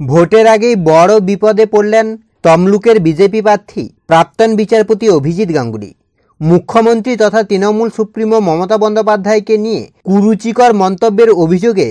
ভোটের আগেই বড় বিপদে পড়লেন তমলুকের বিজেপি প্রার্থী প্রাক্তন বিচারপতি অভিজিৎ গাঙ্গুলি। মুখ্যমন্ত্রী তথা তৃণমূল সুপ্রিমো মমতা বন্দ্যোপাধ্যায়কে নিয়ে কুরুচিকর মন্তব্যের অভিযোগে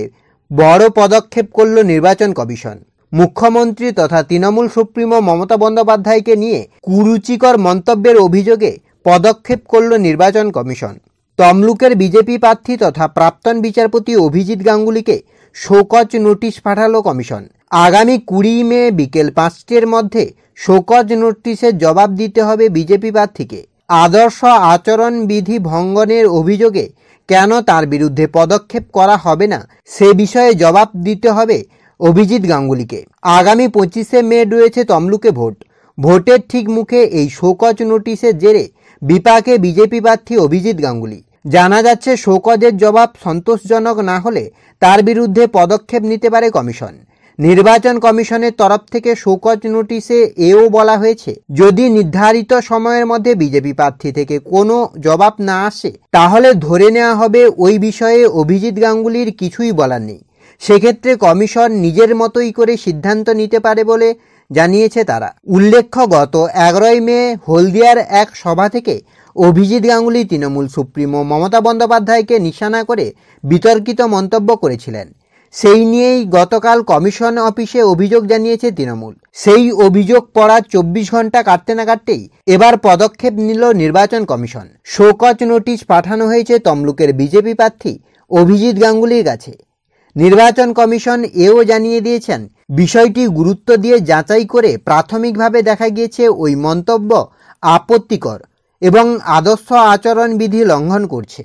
বড় পদক্ষেপ করল নির্বাচন কমিশন। মুখ্যমন্ত্রী তথা তৃণমূল সুপ্রিমো মমতা বন্দ্যোপাধ্যায়কে নিয়ে কুরুচিকর মন্তব্যের অভিযোগে পদক্ষেপ করল নির্বাচন কমিশন। তমলুকের বিজেপি প্রার্থী তথা প্রাক্তন বিচারপতি অভিজিৎ গাঙ্গুলিকে শোকজ নোটিশ পাঠালো কমিশন। আগামী 20 মে বিকেল 5টের মধ্যে শোকজ নোটিশের জবাব দিতে হবে বিজেপি প্রার্থীকে। আদর্শ আচরণ বিধি ভঙ্গনের অভিযোগে কেন তার বিরুদ্ধে পদক্ষেপ করা হবে না সে বিষয়ে জবাব দিতে হবে অভিজিৎ গাঙ্গুলিকে। আগামী 25শে মে রয়েছে তমলুকে ভোট। ভোটের ঠিক মুখে এই শোকজ নোটিশের জেরে বিপাকে বিজেপি প্রার্থী অভিজিৎ গাঙ্গুলি। জানা যাচ্ছে শোকজের জবাব সন্তোষজনক না হলে তার বিরুদ্ধে পদক্ষেপ নিতে পারে কমিশন। নির্বাচন কমিশনের তরফ থেকে শোকজ নোটিশে এও বলা হয়েছে, যদি নির্ধারিত সময়ের মধ্যে বিজেপি প্রার্থী থেকে কোনো জবাব না আসে তাহলে ধরে নেওয়া হবে ওই বিষয়ে অভিজিৎ গাঙ্গুলির কিছুই বলার নেই। সেক্ষেত্রে কমিশন নিজের মতোই করে সিদ্ধান্ত নিতে পারে বলে জানিয়েছে তারা। উল্লেখ্য, গত 11 মে হলদিয়ার এক সভা থেকে অভিজিৎ গাঙ্গুলি তৃণমূল সুপ্রিমো মমতা বন্দ্যোপাধ্যায়কে নিশানা করে বিতর্কিত মন্তব্য করেছিলেন। সেই নিয়েই গতকাল কমিশন অফিসে অভিযোগ জানিয়েছে তৃণমূল। সেই অভিযোগ পড়ার 24 ঘন্টা কাটতে না কাটতেই এবার পদক্ষেপ নিল নির্বাচন কমিশন। শোকজ নোটিশ পাঠানো হয়েছে তমলুকের বিজেপি প্রার্থী অভিজিৎ গাঙ্গুলির কাছে। নির্বাচন কমিশন এও জানিয়ে দিয়েছেন, বিষয়টি গুরুত্ব দিয়ে যাচাই করে প্রাথমিকভাবে দেখা গিয়েছে ওই মন্তব্য আপত্তিকর এবং আদর্শ আচরণ বিধি লঙ্ঘন করছে।